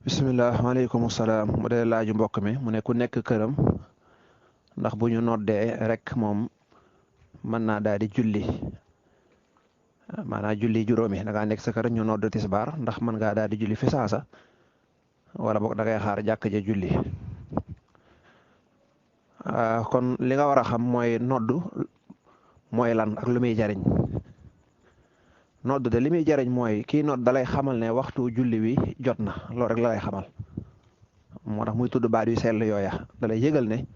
bisimilah waaleykum salaam mu dee laaju mbokk mi mu ne ku nekk këram ndax bu ñu noddee rek moom mën naa daal di julli maanaam julli juróomi da ngaa nekk sa kër ñu nodd tisbaar ndax mën ngaa daal di julli fi saasa wala boog da ngay xaar jàkk ja julli. kon li nga war a xam mooy nodd mooy lan ak lu muy jariñ. nodd de li muy jariñ mooy kii nodd dalay xamal ne waxtu julli wi jot na loolu rek la lay xamal moo tax muy tudd baat yu sell yooya dalay yëgal ne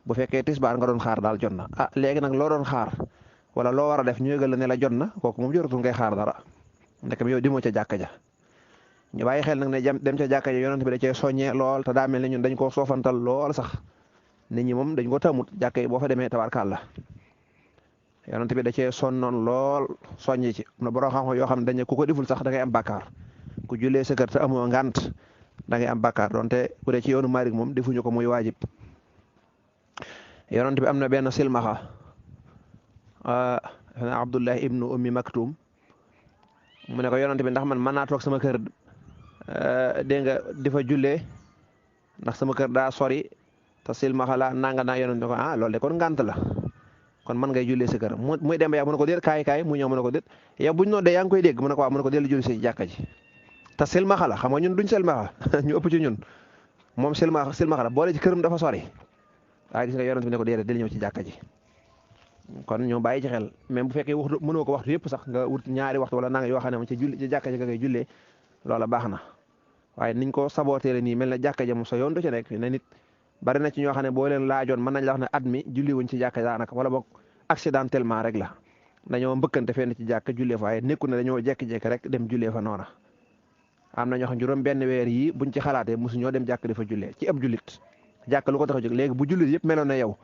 bu fekkee tisbaar nga doon xaar daal jot na léegi nag loo doon xaar wala loo war a def ñu yëgal la ne la jot na kooku moom joratul ngay xaar dara ndekam yow dimoo ca jàkka ja. ñu bàyyi xel nag ne dem ca jàkka ja yonent bi da cee soññee lool te daa mel ne ñun dañ koo soofantal lool sax nit ñi moom dañ ko tàmmut jàkka yi boo fa demee tabarkàlla yonent bi da cee sonnoon lool soññi ci am na borom xam-xam yoo xam ne dañ ne ku ko deful sax da ngay am bàkkaar ku jullee sa kër te amoo ngant da ngay am bàkkaar donte bu dee ci yoonu Maalik moom defuñu ko muy waajib. yonent bi am na benn silmaxa Abdullah ibnu Ummi Maktum mu ne ko yonent bi ndax man mën naa toog sama kër dégg nga di fa jullee ndax sama kër daa sori te silmaxa la nanga naa yonent bi ko loolu de kon ngant la. kon man ngay jullee sa kër muy dem ba mu ne ko déet kaay mu ñëw mu ne ko déet yow buñ noddee yaa ngi koy dégg mu ne ko waaw mu ne ko dellu julli si jàkka ji te silmaxa la xam nga ñun duñ silmaxa ñu ëpp ci ñun moom silmaxa la boole ci këram dafa sori waaye gis nga yonent bi ne ko déedéet dellu ñëw ci jàkka ji kon ñoo bàyyi ci xel même bu fekkee waxtu mënoo ko waxtu yëpp sax nga wut ñaari waxtu wala nanga yoo xam ne moom ci julli ci jàkka ji nga koy jullee loola baax na waaye niñ ko sabooteele nii mel na jàkka ji moom sa yoon du ci nekk ne nit bari na ci ñoo xam ne boo leen laajoon mën nañ la wax ne at mi julli wuñ ci jàkka daanaka wala boog accidentellement rek la dañoo mbëkkante fenn ci jàkka jullee fa waaye nekku ne dañoo jekki-jekki rek dem jullee fa noona am na ñoo xam juróom benn weer yi buñ ci xalaatee mosu ñoo dem jàkk di fa jullee ci ab jullit jàkk lu ko tax a jóg léegi bu jullit yëpp meloon na yow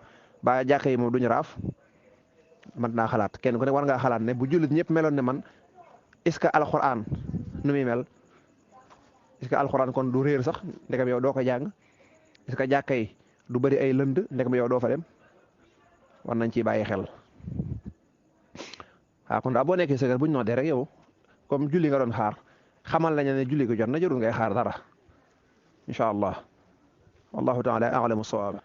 ba jàkka yi moom duñu raaf man naa xalaat kenn ku ne war ngaa xalaat ne bu jullit ñëpp meloon ne man est-ce que alxuraan nu muy mel est-ce que alxuraan kon du réer sax ndekam yow doo ko jàng est-ce que jàkka yi du bëri ay lënd ndekam yow doo fa dem war nañ ciy bàyyi xel kon daal boo nekkee sa kër bu ñu noddee rek yow comme julli nga doon xaar xamal lañu ne julli ko jot na jarul ngay xaar dara incha allah wallahu taala a'lamu sawaab.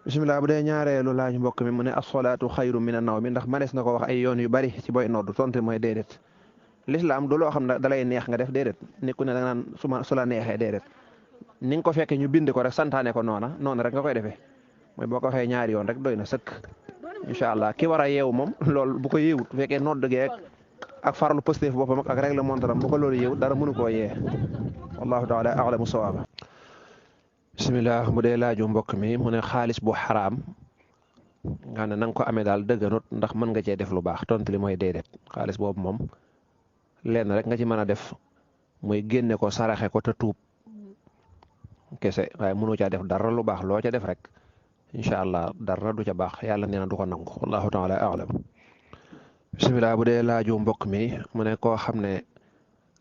bisimilah bu dee ñaareelu laaj mbokk mi mu ne as-salaatu xayru min an-nawmi ndax manees na ko wax ay yoon yu bari ci booy nodd tonte mooy déedéet l'islam du loo xam ne dalay neex nga def déedéet nekku ne da nga naan su la neexee déedéet ni nga ko fekkee ñu bind ko rek santaane ko noona rek nga koy defee mooy boo ko waxee ñaari yoon rek doy na sëkk incha allah ki war a yeewu moom loolu bu ko yeewut bu fekkee nodd geeg ak farlu positif boppam ak réglementaire bu ko loolu yeewut dara mënu koo yee wallahu taala a'lamu sawaaba. bisimilah bu dee laaju mbokk mi mu ne xaalis bu xaraam nga ne na nga ko amee daal dëgganut ndax mën nga cee def lu baax tontu li mooy déedéet xaalis boobu moom lenn rek nga ci mën a def muy génne ko saraxe ko te tuub kese waaye mënoo caa def dara lu baax loo ca def rek incha allah dara du ca baax yàlla nee na du ko nangu wallahu taala a'lam. bisimilah bu dee laaju mbokk mi mu ne koo xam ne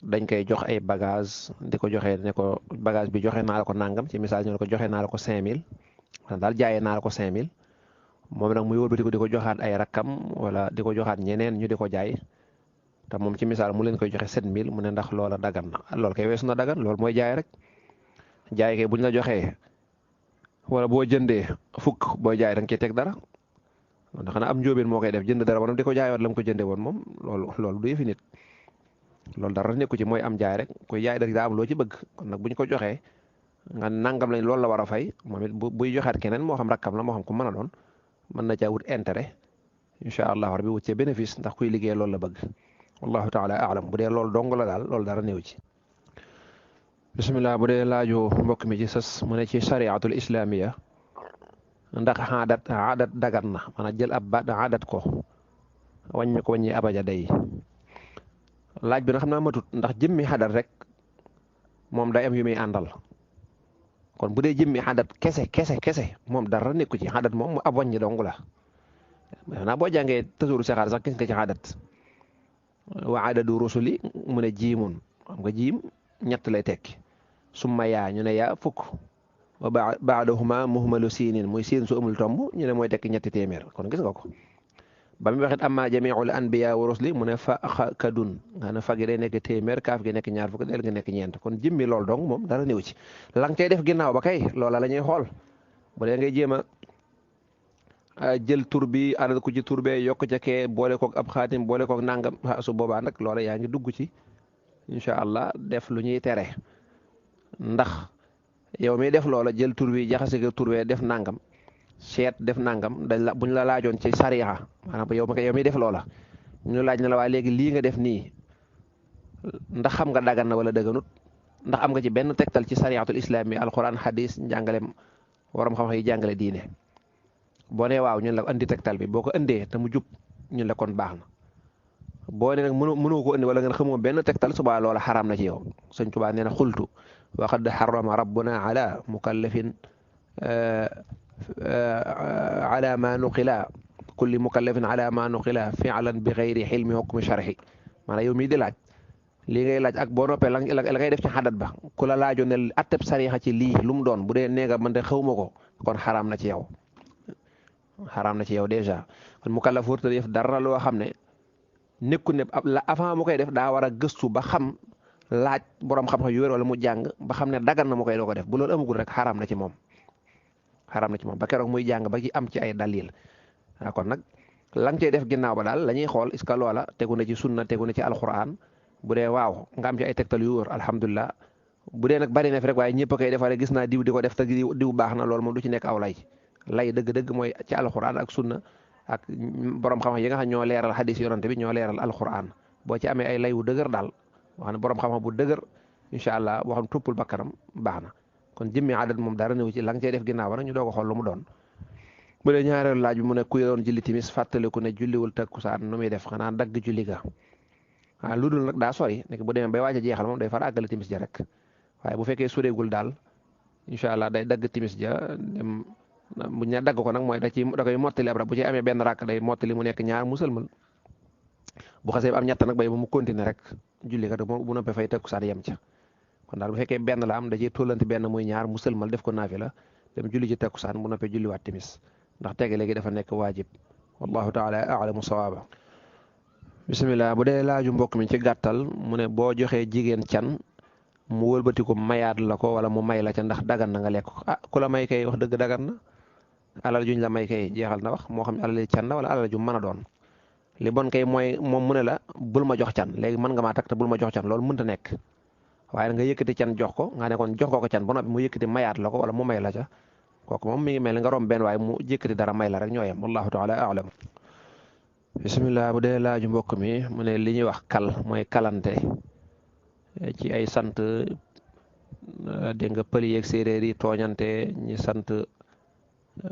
dañ koy jox ay bagage di ko joxe ne ko bagage bi joxe naa la ko nangam ci message ñu ne ko joxe naa la ko 5000 daal jaayee naa la ko 5000 moom nag muy wëlbati ko di ko joxaat ay rakkam wala di ko joxaat ñeneen ñu di ko jaay te moom ci misaal mu leen koy joxe 7000 mu ne ndax loola dagan na loolu kay weesu na dagan loolu mooy jaay rek jaay kay buñ la joxee wala boo jëndee fukk booy jaay da nga cey teg dara ndax xanaa am njóobeen moo koy def jënd dara ba di ko jaayoon la mu ko jëndee woon moom loolu du yëfi nit. loolu dara nekku ci mooy am jaay rek koy jaay rek daa am loo ci bëgg kon nag buñ ko joxee nga nangam lañ loolu la war a fay moom it buy joxaat keneen moo xam rakkam la moo xam ku mën a doon mën na caa wut intérêt incha allah rabbi wut ci bénéfice ndax kuy liggéey loolu la bëgg wallahu taala a'lam bu dee loolu dong la daal loolu dara néew ci. bisimilah bu dee laaju mbokk mi ci sës mu ne ci shariatul islamiya ndax aadat dagan na maanaam jël ab ba aadat ko wàññi abaja day laaj bi na xam naa matut ndax jëmmi xadat rek moom day am yu muy àndal kon bu dee jëmmi xadat kese moom dara nekku ci xadat moom mu ab wàññi dong la xanaa boo jàngee tasawuru saxaar sax gis nga ci xadat wa adadu rusuli mu ne jiimun xam nga jiim ñett lay tekki summa yaa ñu ne yaa fukk wa baadahuma muhmalu siinin muy siin su amul tomb ñu ne mooy tekki ñetti téeméer kon gis nga ko ba mu waxit amma jamiul anbiya wa rusli mu ne fa kadun nga ne fa gi day nekk téeméer kaaf gi nekk ñaar fukk del gi nekk ñeent kon jëmmi loolu dong moom dara néew ci la nga cay def ginnaaw ba kay loola la ñuy xool bu dee ngay jéem a jël tur bi àndal ko ci tur bee yokk ca kee boole koog ab xaatim boole koog nangam su boobaa nag loola yaa ngi dugg ci incha allah def lu ñuy tere ndax yow mi def loola jël tur bi jaxase ko tur bee def nangam seet def nangam dañ la buñ la laajoon ci sariya maanaam yow mi def loola ñu laaj na la waa léegi lii nga def nii ndax xam nga dagan na wala dëgganut ndax am nga ci benn tegtal ci sariyatul islam yi alquran hadis njàngale waram xam-xam yi jàngale diine boo nee waaw ñun la andi tegtal bi boo ko andee te mu jub ñun la kon baax na boo nee nag mënoo ko andi wala nga xamoo benn tegtal subaa loola xaraam na ci yow Sëñ Tuubaa nee na xultu wa qad harrama rabbuna ala mukallafin ala ma nuqila kulli mukallafin ala ma nuqila fi'lan bi xayri xilmi hukmi sharhi maanaam yow mii di laaj lii ngay laaj ak boo noppee la ngay def ci xadat ba ku la laajoon ne atteb sarixa ci lii lu mu doon bu dee nee nga man de xawma ko kon xaraam na ci yow dèjà kon mukallaf warut a def dara loo xam ne nekku ne avant mu koy def daa war a gëstu ba xam laaj borom xam-xam yu wér wala mu jàng ba xam ne dagan na mu koy doo ko def bu loolu amagul rek xaraam na ci moom ba keroog muy jàng ba ci am ci ay dalil kon nag la nga cey def ginnaaw ba daal la ñuy xool est-ce que loola tegu na ci sunna tegu na ci alquran bu dee waaw nga am ci ay tegtal yu wóor alhamdulilah bu dee nag bari na fi rek waaye ñëpp a koy defare gis naa diw di ko def te diw baax na loolu moom du ci nekk aw lay dëgg-dëgg mooy ci alquran ak sunna ak borom xam-xam yi nga xam ñoo leeral hadis yonante bi ñoo leeral alquran boo ci amee ay lay wu dëgër daal boo xam ne borom xam-xam bu dëgër incha allah boo xam ne tuppul bakkanam baax na kon jëmmi adat moom dara néew ci la nga cey def ginnaaw nag ñu doog a xool lu mu doon. bu dee ñaareelu laaj bi mu ne ku doon julli timis fàttaliku ne julliwul takkusaan nu muy def xanaa dagg julli ga lu dul nag daa sori nekk bu demee bay waaj a jeexal moom day far àggale timis ja rek waaye bu fekkee soreegul daal incha allah day dagg timis ja dem bu ñu dagg ko nag mooy da koy mottali ab rab bu ci amee benn rakk day mottali mu nekk ñaar mu sëlmal bu xasee am ñett nag bay ba mu continuer rek julli kat bu noppee fay takkusaan yem ca kon daal bu fekkee benn la am da ciy tollanti benn muy ñaar mu sëlmal def ko naafila dem julli ci takkusaan bu noppee julliwaat timis ndax tege léegi dafa nekk waajib wallahu taala a'lamu sawaaba bisimilah bu dee laaju mbokk mi ci gàttal mu ne boo joxee jigéen can mu wëlbati ko mayaat la ko wala mu may la ca ndax dagan na nga lekk ko ku la may kay wax dëgg dagan na alal juñ la may kay jeexal na wax moo xam ne alal can la wala alal ju mën a doon li bon kay mooy moom mu ne la bul ma jox can léegi mën nga maa takk te bul ma jox can loolu mënta nekk waaye nga yëkkati can jox ko nga ne kon jox ko can ba noppi mu yëkkati mayaat la ko wala mu may la ca kooku moom mi ngi mel nga rom benn waaye mu yëkkati dara may la rek ñoo yem wallahu taala a'lam bisimilah bu dee laaju mbokk mi mu ne li ñuy wax kal mooy kalante ci ay sant dégg nga pël yeeg séeréer yi tooñante ñi sant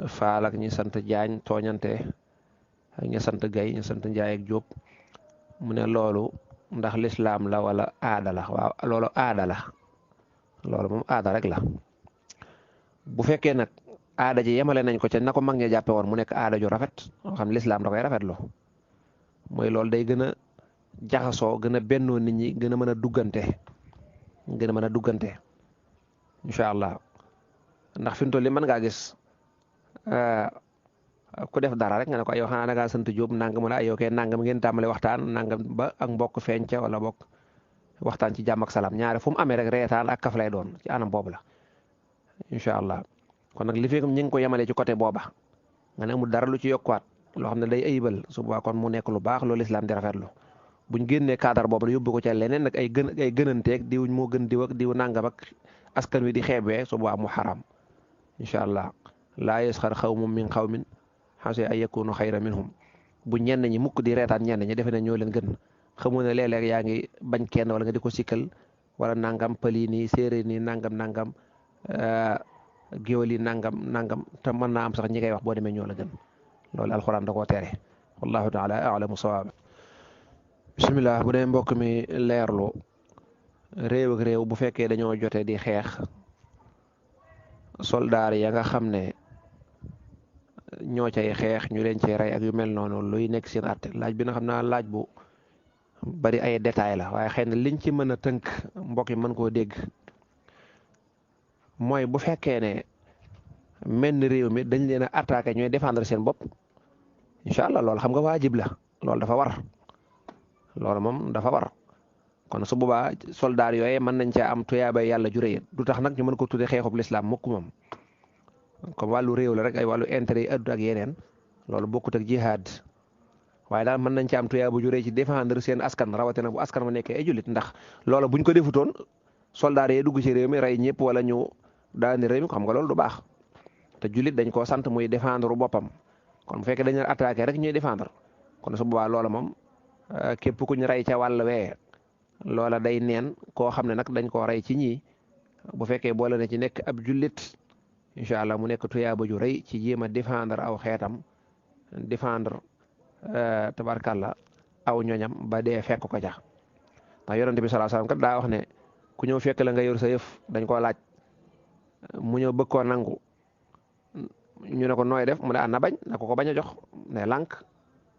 faal ak ñi sant jaañ tooñante ak ñi sant gay ñi sant njaay ak jóob mu ne loolu ndax lislaam la wala aada la waaw loolu aada la loolu moom aada rek la bu fekkee nag aada ji yemale nañ ko ca na ko mag ña jàppe woon mu nekk aada ju rafet moo xam lislaam da koy rafetlu mooy loolu day gën a jaxasoo gën a bennoo nit ñi gën a mën a duggante incha allah ndax fi mu toll nii mën ngaa gis ku def dara rek nga ne ko yow xanaa da ngaa sant Jóob nangam wala yow kay nangam ngeen tàmbale waxtaan nangam ba ak mbokk feeñ ca wala bokk waxtaan ci jàmm ak salaam ñaare fu mu amee rek reetaan ak kaf lay doon ci anam boobu la incha allah kon nag li fekk ñi ngi ko yemalee ci côté booba nga ne amul dara lu ci yokkuwaat loo xam ne day ayibal su boobaa kon mu nekk lu baax loolu islam di rafetlu buñ génnee cadre boobu la yóbbu ko ca leneen nag ay gënanteeg diw moo gën diw ak diw nangam ak askan wi di xeebee su boobaa mu xaram incha allah laa yasxar xawmun min xawmin xase ay yakunu xayra minhum bu ñenn ñi mukk di reetaan ñenn ñi defe ne ñoo leen gën xamu ne léeg-léeg yaa ngi bañ kenn wala nga di ko sikkal wala nangam pëli nii séeréer nii nangam géwal yi nangam te mën naa am sax ñi koy wax boo demee ñoo la gën loolu alxuraan da koo tere wallahu taala a'lamu sawaab bisimilah bu dee mbokk mi leerlu réew ak réew bu fekkee dañoo jote di xeex soldaar ya nga xam ne ñoo cay xeex ñu leen cay rey ak yu mel noonu luy nekk seen àtte laaj bi na xam naa laaj bu bari ay détails la waaye xëy na liñ ci mën a tënk mbokk yi mën koo dégg mooy bu fekkee ne menn réew mi dañ leen a attaqué ñooy défendre seen bopp incha allah loolu xam nga waajib la loolu dafa war loolu moom dafa war kon su boobaa soldaar yooye mën nañ caa am tuyaaba yàlla ju rëy du tax nag ñu mën ko tuddee xeexub lislaam mukk moom comme wàllu réew la rek ay wàllu intérêt yi addu ak yeneen loolu bokkut ak jihaad waaye daal mën nañ ci am tuyaaba ju rëy ci défendre seen askan rawatina bu askan ma nekkee ay jullit ndax loola buñ ko defutoon soldaar yi dugg ci réew mi rey ñëpp wala ñu daani réew mi xam nga loolu du baax te jullit dañ koo sant muy défendre boppam kon bu fekkee dañu attaqué rek ñuy défendre kon su boobaa loola moom képp ku ñu rey ca wàll wee loola day neen koo xam ne nag dañ koo rey ci ñii bu fekkee boole na ci nekk ab jullit incha allah mu nekk tuyaaba ju rëy ci jéem a défendre aw xeetam défendre tabarkàlla aw ñoñam ba dee fekk ko ca ndax yonente bi sallallahu alayhi wasallam kat daa wax ne ku ñëw fekk la nga yor sa yëf dañ koo laaj mu ñëw bëgg koo nangu ñu ne ko nooy def mu ne na bañ na ko bañ a jox ne lànk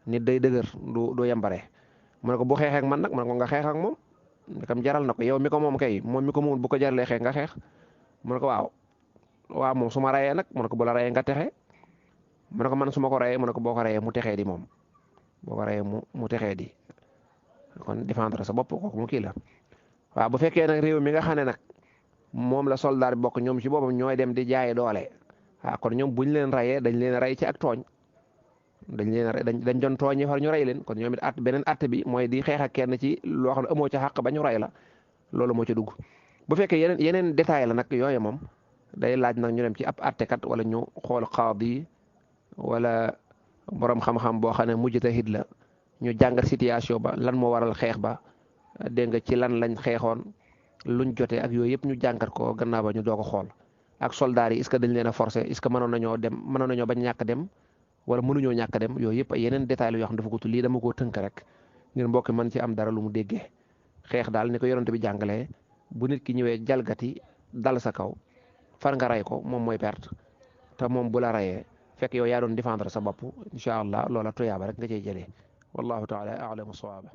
nit day dëgër du yambare mu ne ko bu xeexee ak man nag mu ne ko nga xeex ak moom kam jaral na ko yow mi ko moom kay moom mi ko moomul bu ko jaralee xeex nga xeex mu ne ko waaw moom su ma rayee nag mu ne ko bu la rayee nga texe mu ne ko man su ma ko rayee mu ne ko boo ko rayee mu texee di moom boo ko rayee mu texee di kon défendre sa bopp kooku mu kii la waaw bu fekkee nag réew mi nga xam ne nag moom la soldat bi bokk ñoom ci boppam ñooy dem di jaay doole waaw kon ñoom buñ leen rayee dañ leen rey ci ak tooñ dañ doon tooñee far ñu rey leen kon ñoom it beneen atte bi mooy di xeex ak kenn ci loo xam ne amoo ca xàq ba ñu rey la loolu moo ca dugg bu fekkee yeneen détail la nag yooyu moom day laaj nag ñu dem ci ab attekat wala ñu xool qaadi wala borom xam-xam boo xam ne mujtahid la ñu jàngat situation ba lan moo waral xeex ba dégg nga ci lan lañ xeexoon luñ jotee ak yooyu yëpp ñu jàngat ko gannaaw ba ñu doog a xool ak soldats yi est-ce que dañ leen a forcer est-ce que mënoon nañoo bañ ñàkk dem wala mënuñoo ñàkk dem yooyu yëpp ay yeneen détails la yoo xam dafa ko tudd lii dama koo tënk rek ngir mbokk mën ci am dara lu mu déggee xeex daal ni ko yonent bi jàngalee bu nit ki ñëwee jalgati dal sa kaw far nga rey ko moom mooy perte te moom bu la rayee fekk yow yaa doon défendre sa bopp incha allah loola tuyaaba rek nga cey jëlee wallahu taala a'lamu sawaaba